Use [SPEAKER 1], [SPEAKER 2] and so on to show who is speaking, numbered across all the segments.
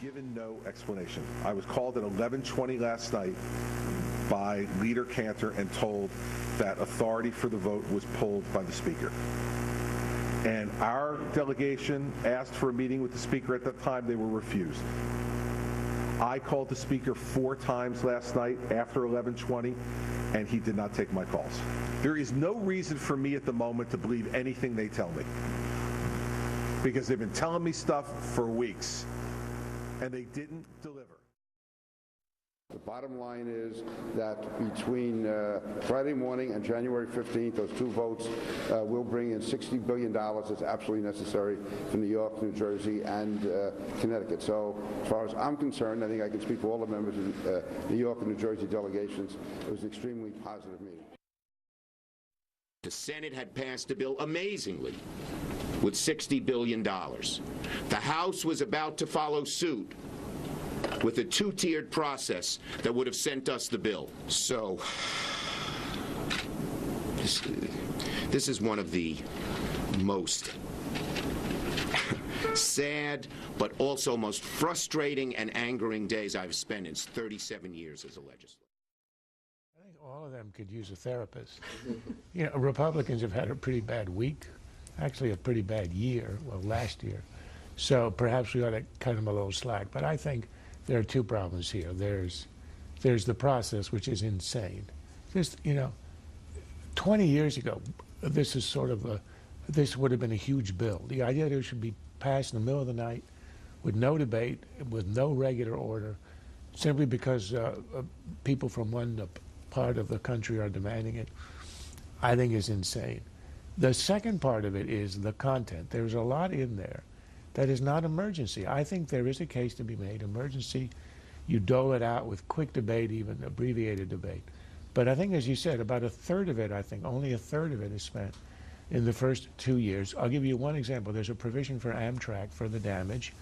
[SPEAKER 1] given no explanation. I was called at 11:20 last night by Leader Cantor and told that authority for the vote was pulled by the Speaker. And our delegation asked for a meeting with the Speaker at that time. They were refused. I called the Speaker 4 times last night after 11:20, and he did not take my calls. There is no reason for me at the moment to believe anything they tell me, because they've been telling me stuff for weeks, and they didn't deliver.
[SPEAKER 2] The bottom line is that between Friday morning and January 15th, those 2 votes will bring in $60 billion that's absolutely necessary for New York, New Jersey, and Connecticut. So as far as I'm concerned, I think I can speak for all the members of New York and New Jersey delegations. It was an extremely positive meeting.
[SPEAKER 3] The Senate had passed a bill amazingly with $60 billion. The House was about to follow suit with a 2-tiered process that would have sent us the bill. So, this is one of the most sad, but also most frustrating and angering days I've spent in 37 years as a legislator.
[SPEAKER 4] I think all of them could use a therapist. You know, Republicans have had a pretty bad week, actually a pretty bad year, well, last year. So perhaps we ought to cut them a little slack. But I think there are 2 problems here. There's the process, which is insane. Just, you know, 20 years ago, this would have been a huge bill. The idea that it should be passed in the middle of the night with no debate, with no regular order, simply because people from one part of the country are demanding it, I think is insane. The second part of it is the content. There's a lot in there that is not emergency. I think there is a case to be made. Emergency, you dole it out with quick debate, even abbreviated debate. But I think, as you said, about a third of it, I think, only a third of it is spent in the first 2 years. I'll give you one example. There's a provision for Amtrak for the damage,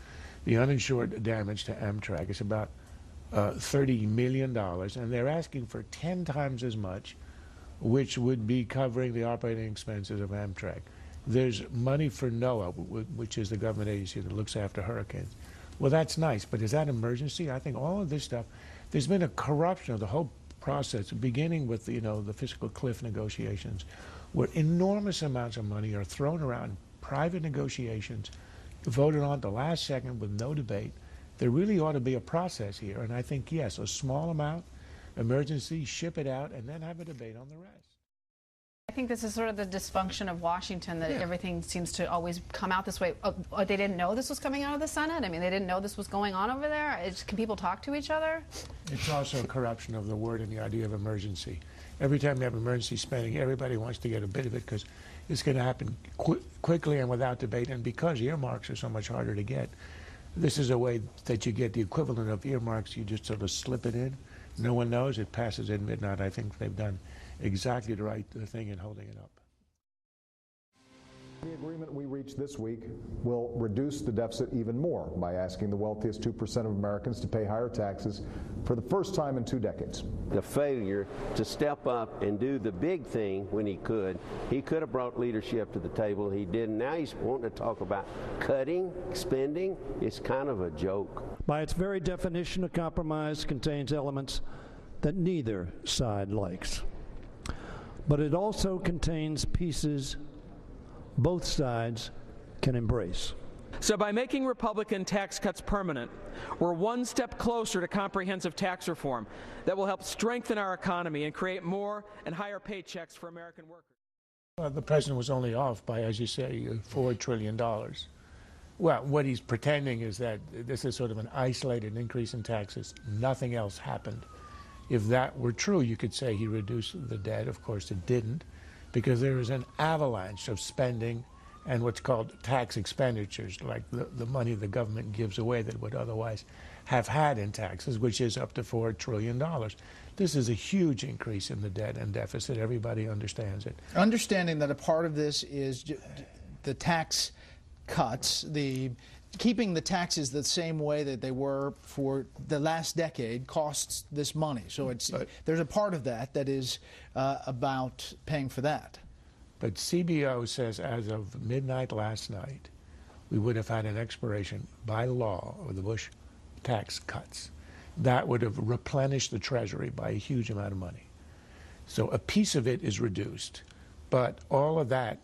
[SPEAKER 4] the uninsured damage to Amtrak. It's about $30 million, and they're asking for 10 times as much, which would be covering the operating expenses of Amtrak. There's money for NOAA, which is the government agency that looks after hurricanes. Well, that's nice, but is that emergency? I think all of this stuff, there's been a corruption of the whole process, beginning with the fiscal cliff negotiations, where enormous amounts of money are thrown around, private negotiations, voted on at the last second with no debate. There really ought to be a process here, and I think, yes, a small amount, emergency, ship it out, and then have a debate on the rest.
[SPEAKER 5] I think this is sort of the dysfunction of Washington, that everything seems to always come out this way. They didn't know this was coming out of the Senate? I mean, they didn't know this was going on over there? Can people talk to each other?
[SPEAKER 4] It's also a corruption of the word and the idea of emergency. Every time you have emergency spending, everybody wants to get a bit of it because it's going to happen quickly and without debate. And because earmarks are so much harder to get, this is a way that you get the equivalent of earmarks. You just sort of slip it in. No one knows. It passes at midnight. I think they've done exactly the right thing in holding it up.
[SPEAKER 6] The agreement we reached this week will reduce the deficit even more by asking the wealthiest 2% of Americans to pay higher taxes for the first time in 2 decades.
[SPEAKER 7] The failure to step up and do the big thing when he could have brought leadership to the table. He didn't. Now he's wanting to talk about cutting, spending. It's kind of a joke.
[SPEAKER 8] By its very definition, a compromise contains elements that neither side likes. But it also contains pieces both sides can embrace.
[SPEAKER 9] So by making Republican tax cuts permanent, we're one step closer to comprehensive tax reform that will help strengthen our economy and create more and higher paychecks for American workers.
[SPEAKER 4] Well, the president was only off by, as you say, $4 trillion. Well, what he's pretending is that this is sort of an isolated increase in taxes. Nothing else happened. If that were true, you could say he reduced the debt. Of course, it didn't, because there is an avalanche of spending and what's called tax expenditures, like the money the government gives away that would otherwise have had in taxes, which is up to $4 trillion. This is a huge increase in the debt and deficit. Everybody understands it.
[SPEAKER 10] Understanding that a part of this is the tax cuts, keeping the taxes the same way that they were for the last decade costs this money. So there's a part of that that is about paying for that.
[SPEAKER 4] But CBO says as of midnight last night, we would have had an expiration by law of the Bush tax cuts. That would have replenished the Treasury by a huge amount of money. So a piece of it is reduced, but all of that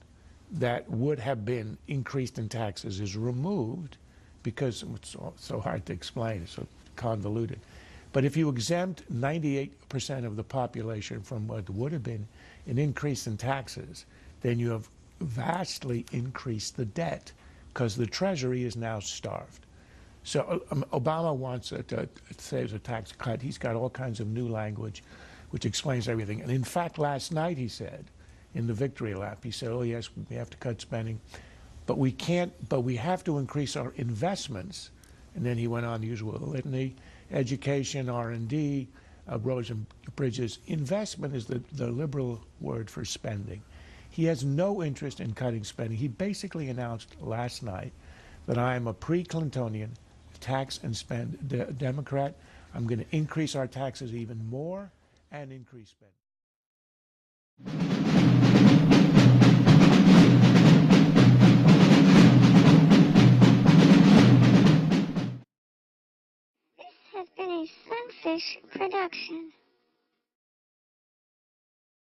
[SPEAKER 4] would have been increased in taxes is removed because it's so hard to explain, it's so convoluted. But if you exempt 98% of the population from what would have been an increase in taxes, then you have vastly increased the debt because the Treasury is now starved. So Obama wants to say it's a tax cut. He's got all kinds of new language which explains everything. And in fact, last night he said, in the victory lap, he said, oh yes, we have to cut spending, but we can't, but we have to increase our investments. And then he went on the usual litany, education, R&D, roads and bridges. Investment is the liberal word for spending. He has no interest in cutting spending. He basically announced last night that I am a pre-Clintonian tax and spend Democrat. I'm going to increase our taxes even more and increase spending.
[SPEAKER 11] This has been a Sunfish production.